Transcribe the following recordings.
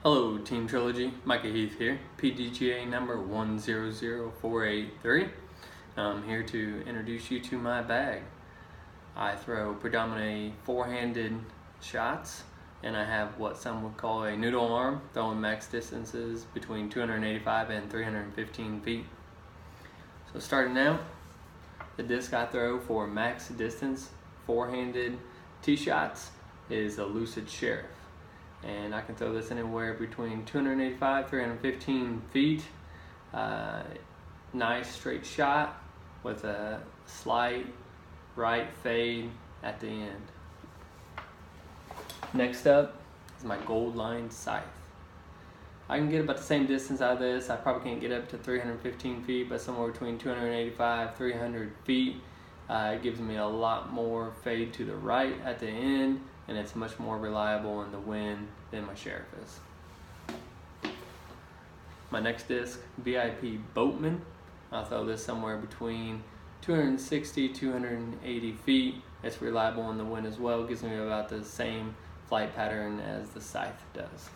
Hello Team Trilogy, Micah Heath here, PDGA number 100483. I'm here to introduce you to my bag. I throw predominantly four-handed shots, and I have what some would call a noodle arm, throwing max distances between 285 and 315 feet. So starting out, the disc I throw for max distance four-handed tee shots is a Lucid Sheriff. And I can throw this anywhere between 285, 315 feet. Nice straight shot with a slight right fade at the end. Next up is my gold line scythe. I can get about the same distance out of this. I probably can't get up to 315 feet, but somewhere between 285, 300 feet. It gives me a lot more fade to the right at the end, and it's much more reliable in the wind than my Sheriff is. My next disc, VIP Boatman. I'll throw this somewhere between 260, 280 feet. It's reliable in the wind as well. It gives me about the same flight pattern as the Scythe does.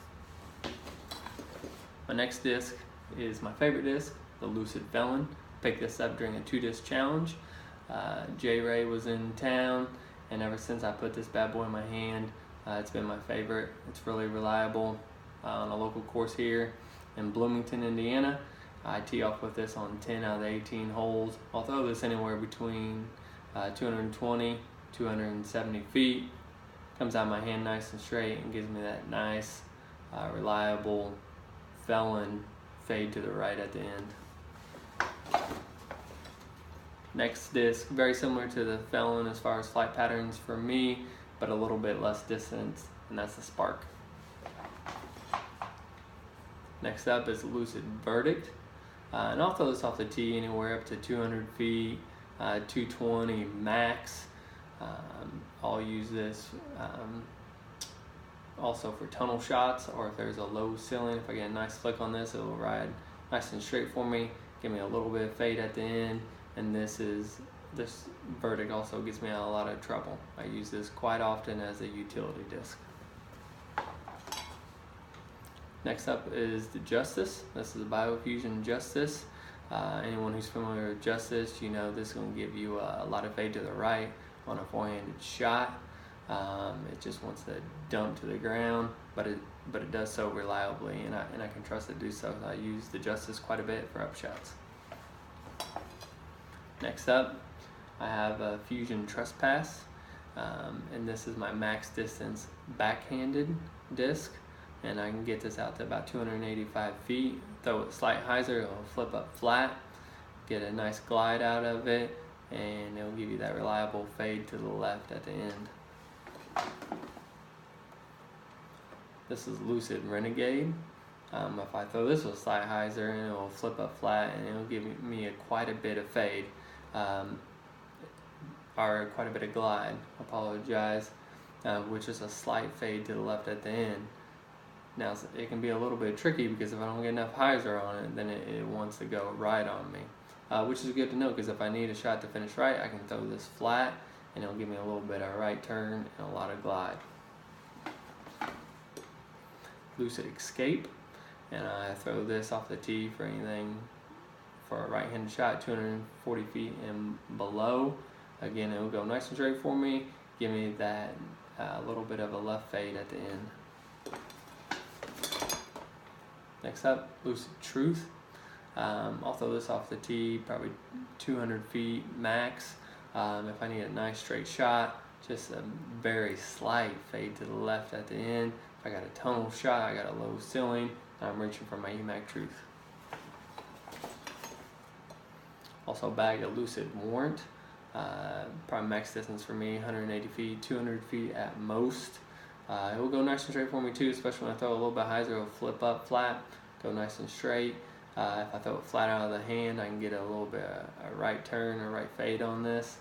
My next disc is my favorite disc, the Lucid Felon. Picked this up during a 2-disc challenge. J Ray was in town, and ever since I put this bad boy in my hand, it's been my favorite. It's really reliable on a local course here in Bloomington, Indiana. I tee off with this on 10 out of the 18 holes. I'll throw this anywhere between 220, 270 feet. Comes out of my hand nice and straight and gives me that nice, reliable Felon fade to the right at the end. Next disc, very similar to the Felon as far as flight patterns for me, but a little bit less distance, and that's the Spark. Next up is Lucid Verdict, and I'll throw this off the tee anywhere up to 200 feet, 220 max. I'll use this also for tunnel shots, or if there's a low ceiling. If I get a nice flick on this, it will ride nice and straight for me, give me a little bit of fade at the end. And this Verdict also gets me out of a lot of trouble. I use this quite often as a utility disc. Next up is the Justice. This is a Biofusion Justice. Anyone who's familiar with Justice, you know this is going to give you a lot of fade to the right on a four-handed shot. It just wants to dump to the ground, but it does so reliably, and I can trust it to do so. I use the Justice quite a bit for upshots. Next up, I have a Fusion Trespass, and this is my max distance backhanded disc, and I can get this out to about 285 feet. Throw it slight hyzer, it'll flip up flat, get a nice glide out of it, and it'll give you that reliable fade to the left at the end. This is Lucid Renegade. If I throw this with a slight hyzer, and it will flip up flat, and it'll give me quite a bit of fade. Or quite a bit of glide, which is a slight fade to the left at the end. Now it can be a little bit tricky because if I don't get enough hyzer on it, then it wants to go right on me, which is good to know, because if I need a shot to finish right, I can throw this flat and it'll give me a little bit of right turn and a lot of glide. Lucid Escape, and I throw this off the tee for anything for a right-handed shot, 240 feet and below. Again, it will go nice and straight for me, give me that little bit of a left fade at the end. Next up, Lucid Truth. I'll throw this off the tee, probably 200 feet max. If I need a nice straight shot, just a very slight fade to the left at the end. If I got a tunnel shot, I got a low ceiling, I'm reaching for my EMAC Truth. Also bag a Lucid Warrant, probably max distance for me, 180 feet, 200 feet at most. It will go nice and straight for me too, especially when I throw a little bit hyzer, it'll flip up flat, go nice and straight. If I throw it flat out of the hand, I can get a little bit of a right turn or right fade on this.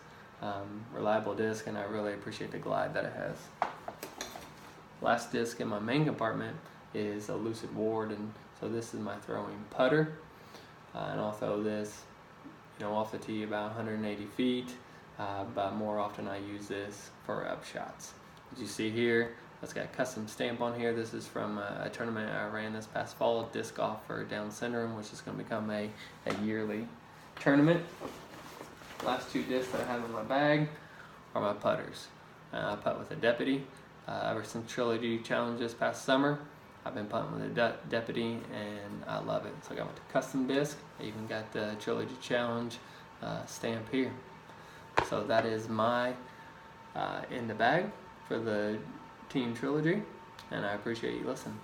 Reliable disc, and I really appreciate the glide that it has. Last disc in my main compartment is a Lucid Ward, and so this is my throwing putter. And I'll throw this off the tee about 180 feet, but more often I use this for upshots. As you see here, It's got a custom stamp on here. This is from a tournament I ran this past fall, disc golf for Down syndrome, which is going to become a yearly tournament. Last 2 discs that I have in my bag are my putters. I putt with a Deputy. Ever since Trilogy challenge this past summer, I've been putting with a Deputy, and I love it. So I got my custom disc. I even got the Trilogy challenge stamp here. So that is my in the bag for the Team Trilogy, and I appreciate you listening.